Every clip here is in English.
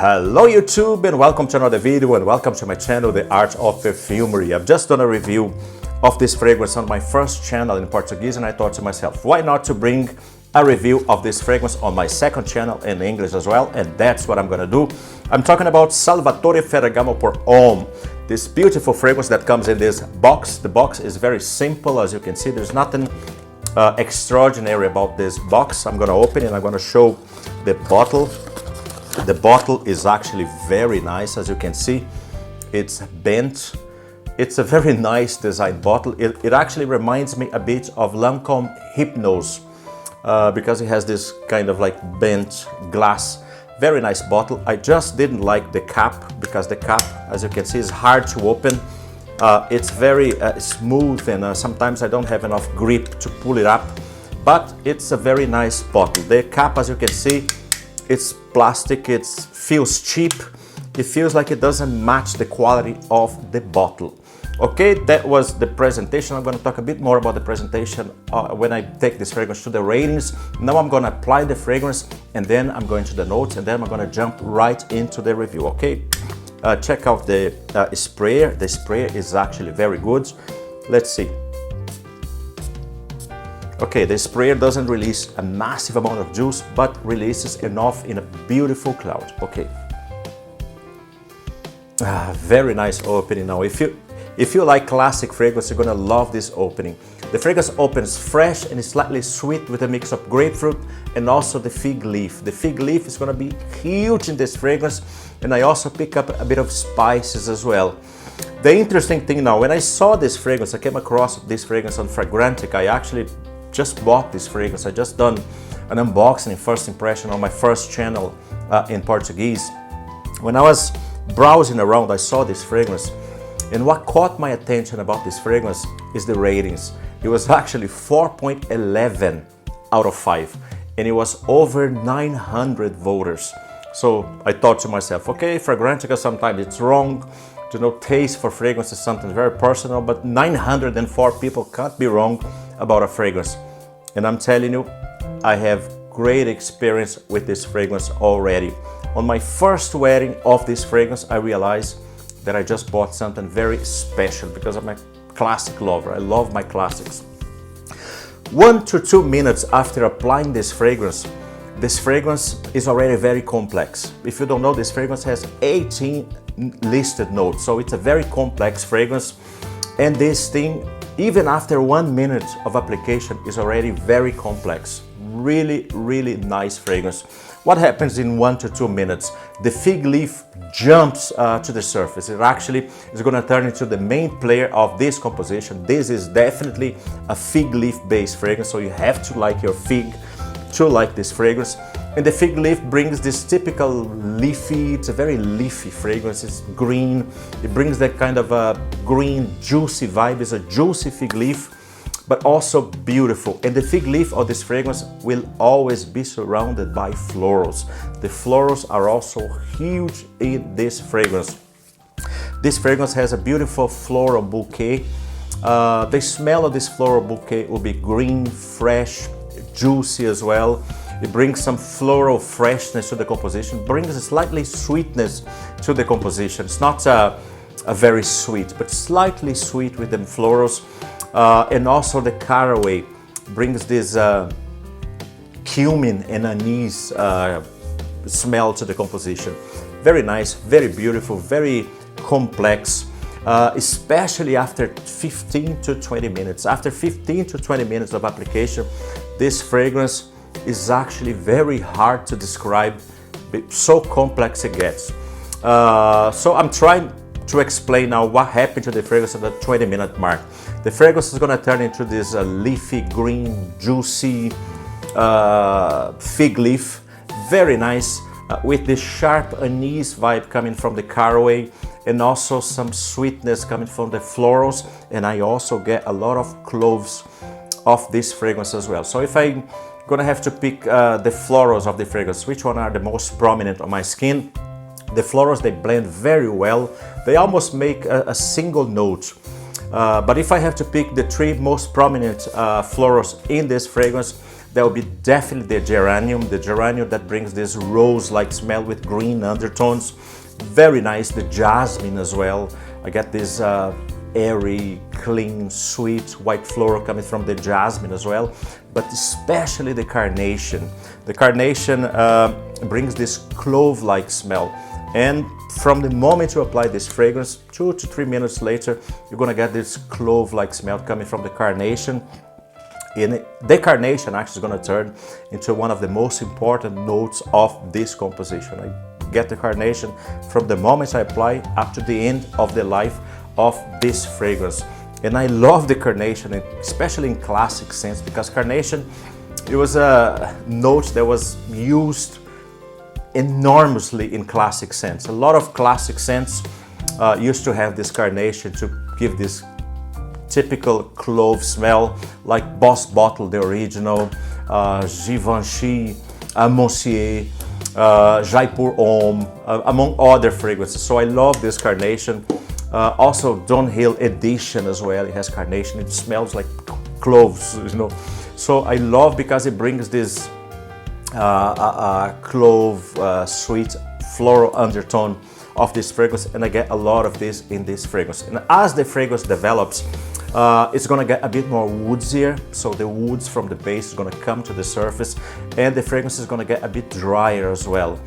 Hello YouTube and welcome to another video and welcome to my channel, The Art of Perfumery. I've just done a review of this fragrance on my first channel in Portuguese and I thought to myself, why not to bring a review of this fragrance on my second channel in English as well, and that's what I'm gonna do. I'm talking about Salvatore Ferragamo Pour Homme, this beautiful fragrance that comes in this box. The box is very simple, as you can see. There's nothing extraordinary about this box. I'm gonna open it and I'm gonna show the bottle. The bottle is actually very nice, as you can see. It's bent. It's a very nice design bottle. It actually reminds me a bit of Lancome Hypnose because it has this kind of like bent glass. Very nice bottle. I just didn't like the cap because the cap, as you can see, is hard to open. It's very smooth and sometimes I don't have enough grip to pull it up, but it's a very nice bottle. The cap, as you can see, it's plastic, it feels cheap, it feels like it doesn't match the quality of the bottle. Okay, that was the presentation. I'm going to talk a bit more about the presentation when I take this fragrance to the ratings. Now I'm going to apply the fragrance and then I'm going to the notes and then I'm going to jump right into the review. Okay, check out the sprayer. The sprayer is actually very good. Let's see. Okay, the sprayer doesn't release a massive amount of juice, but releases enough in a beautiful cloud. Okay. Very nice opening now. If you like classic fragrance, you're gonna love this opening. The fragrance opens fresh and is slightly sweet with a mix of grapefruit and also the fig leaf. The fig leaf is gonna be huge in this fragrance, and I also pick up a bit of spices as well. The interesting thing now, when I saw this fragrance, I came across this fragrance on Fragrantica. I actually just bought this fragrance. I just done an unboxing, first impression on my first channel in Portuguese. When I was browsing around, I saw this fragrance, and what caught my attention about this fragrance is the ratings. It was actually 4.11 out of 5, and it was over 900 voters. So I thought to myself, okay, Fragrantica, sometimes it's wrong. You know, taste for fragrance is something very personal, but 904 people can't be wrong about a fragrance. And I'm telling you, I have great experience with this fragrance already. On my first wearing of this fragrance, I realized that I just bought something very special because I'm a classic lover. I love my classics. 1 to 2 minutes after applying this fragrance is already very complex. If you don't know, this fragrance has 18 listed notes, so it's a very complex fragrance. And this thing, even after 1 minute of application, is already very complex. Really, really nice fragrance. What happens in 1 to 2 minutes? The fig leaf jumps to the surface. It actually is going to turn into the main player of this composition. This is definitely a fig leaf based fragrance, so you have to like your fig to like this fragrance. And the fig leaf brings this typical leafy, it's a very leafy fragrance. It's green. It brings that kind of a green, juicy vibe. It's a juicy fig leaf, but also beautiful. And the fig leaf of this fragrance will always be surrounded by florals. The florals are also huge in this fragrance. This fragrance has a beautiful floral bouquet. The smell of this floral bouquet will be green, fresh, juicy as well. It brings some floral freshness to the composition, brings a slightly sweetness to the composition. It's not a very sweet, but slightly sweet with them florals. And also the caraway brings this cumin and anise smell to the composition. Very nice, very beautiful, very complex, especially after 15 to 20 minutes. After 15 to 20 minutes of application, this fragrance is actually very hard to describe, so complex it gets. So I'm trying to explain now what happened to the fragrance at the 20-minute mark. The fragrance is going to turn into this leafy, green, juicy fig leaf. Very nice, with this sharp anise vibe coming from the caraway and also some sweetness coming from the florals. And I also get a lot of cloves of this fragrance as well. So if I'm gonna have to pick the florals of the fragrance, which one are the most prominent on my skin? The florals, they blend very well. They almost make a single note. But if I have to pick the 3 most prominent florals in this fragrance, That will be definitely the geranium that brings this rose-like smell with green undertones. Very nice. The jasmine as well. I get this airy, clean, sweet white floral coming from the jasmine as well, but especially the carnation. The carnation brings this clove-like smell, and from the moment you apply this fragrance, 2 to 3 minutes later, you're gonna get this clove-like smell coming from the carnation. And the carnation actually is gonna turn into one of the most important notes of this composition. I get the carnation from the moment I apply up to the end of the life of this fragrance. And I love the carnation, especially in classic scents, because carnation, it was a note that was used enormously in classic scents. A lot of classic scents used to have this carnation to give this typical clove smell, like Boss Bottle, the original, Givenchy, Monsieur, Pour Homme, among other fragrances. So I love this carnation. Also Dunhill edition as well, it has carnation, it smells like cloves, you know. So I love because it brings this clove, sweet floral undertone of this fragrance, and I get a lot of this in this fragrance. And as the fragrance develops, it's gonna get a bit more woodsier, so the woods from the base is gonna come to the surface, and the fragrance is gonna get a bit drier as well.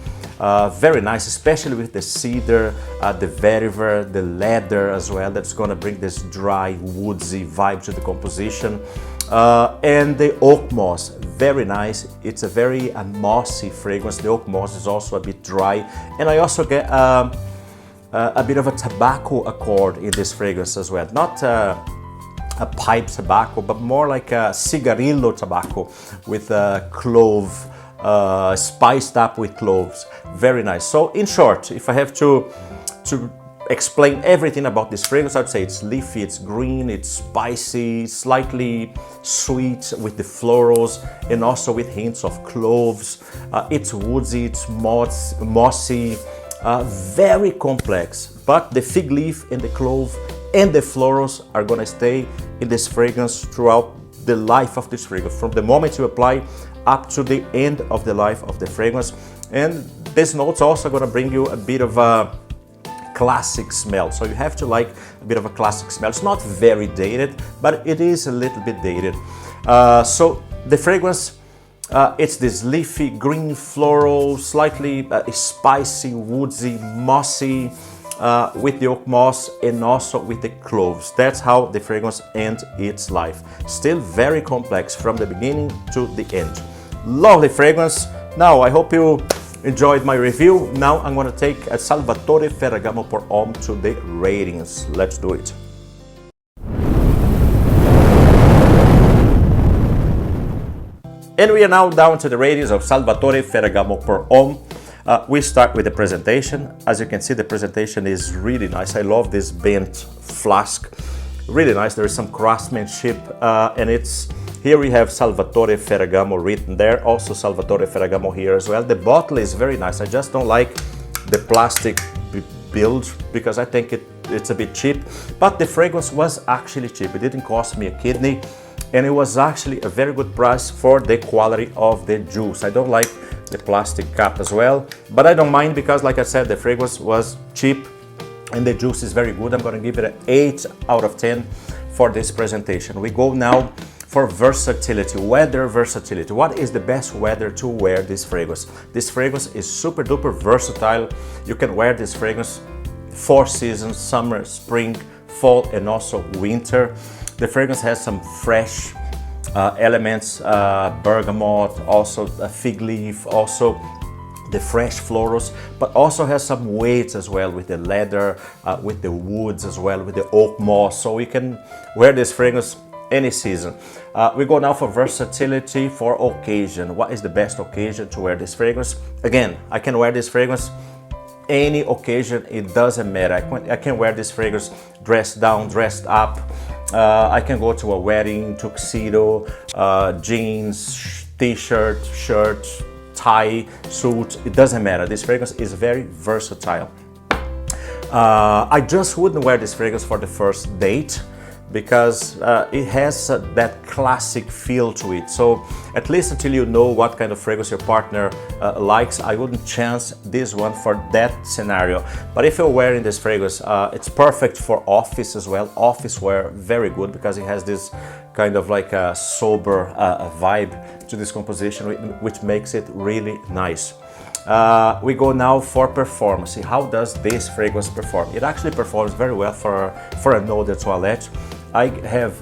Very nice, especially with the cedar, the vetiver, the leather as well. That's gonna bring this dry, woodsy vibe to the composition. And the oak moss, very nice. It's a very mossy fragrance. The oak moss is also a bit dry, and I also get a bit of a tobacco accord in this fragrance as well. Not a pipe tobacco, but more like a cigarillo tobacco with clove, spiced up with cloves. Very nice. So in short, if I have to explain everything about this fragrance, I'd say it's leafy, it's green, it's spicy, slightly sweet with the florals, and also with hints of cloves. It's woodsy, it's mossy, very complex, but the fig leaf and the clove and the florals are gonna stay in this fragrance throughout the life of this fragrance, from the moment you apply up to the end of the life of the fragrance. And this note's also gonna bring you a bit of a classic smell, so you have to like a bit of a classic smell. It's not very dated, but it is a little bit dated. So the fragrance, it's this leafy green floral, slightly spicy, woodsy, mossy, with the oak moss and also with the cloves. That's how the fragrance ends its life. Still very complex from the beginning to the end. Lovely fragrance. Now I hope you enjoyed my review. Now I'm going to take a Salvatore Ferragamo Pour Homme to the ratings. Let's do it. And we are now down to the ratings of Salvatore Ferragamo Pour Homme. We start with the presentation. As you can see, the presentation is really nice. I love this bent flask. Really nice. There is some craftsmanship, and it's here we have Salvatore Ferragamo written there. Also Salvatore Ferragamo here as well. The bottle is very nice. I just don't like the plastic build because I think it's a bit cheap. But the fragrance was actually cheap. It didn't cost me a kidney, and it was actually a very good price for the quality of the juice. I don't like the plastic cap as well, but I don't mind because, like I said, the fragrance was cheap and the juice is very good. I'm going to give it an 8 out of 10 for this presentation. We go now for versatility, weather versatility. What is the best weather to wear this fragrance? This fragrance is super duper versatile. You can wear this fragrance 4 seasons, summer, spring, fall, and also winter. The fragrance has some fresh elements, bergamot, also a fig leaf, also the fresh florals, but also has some weights as well with the leather, with the woods as well, with the oak moss. So you can wear this fragrance any season. We go now for versatility for occasion. What is the best occasion to wear this fragrance? Again, I can wear this fragrance any occasion, it doesn't matter. I can wear this fragrance dressed down, dressed up. I can go to a wedding, tuxedo, jeans, t-shirt, shirt, tie, suit, it doesn't matter. This fragrance is very versatile. I just wouldn't wear this fragrance for the first date because it has that classic feel to it. So at least until you know what kind of fragrance your partner likes, I wouldn't chance this one for that scenario. But if you're wearing this fragrance, it's perfect for office as well. Office wear, very good, because it has this kind of like a sober vibe to this composition, which makes it really nice. We go now for performance. How does this fragrance perform? It actually performs very well for an eau de toilette. I have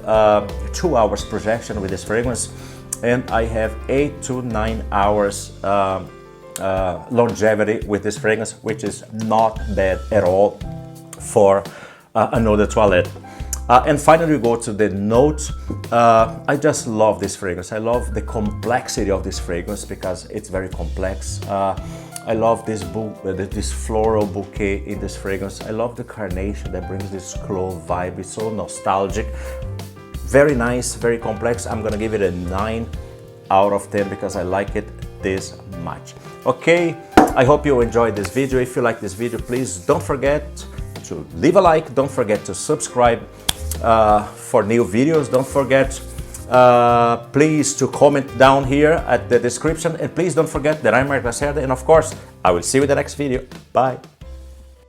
2 hours projection with this fragrance, and I have 8 to 9 hours longevity with this fragrance, which is not bad at all for an eau de toilette. And finally, we go to the notes. I just love this fragrance. I love the complexity of this fragrance because it's very complex. I love this floral bouquet in this fragrance. I love the carnation that brings this clove vibe. It's so nostalgic. Very nice, very complex. I'm gonna give it a 9 out of 10 because I like it this much. Okay, I hope you enjoyed this video. If you like this video, please don't forget to leave a like. Don't forget to subscribe for new videos. Don't forget please to comment down here at the description, and please don't forget that I'm Mark Lacerda, and of course I will see you in the next video. Bye.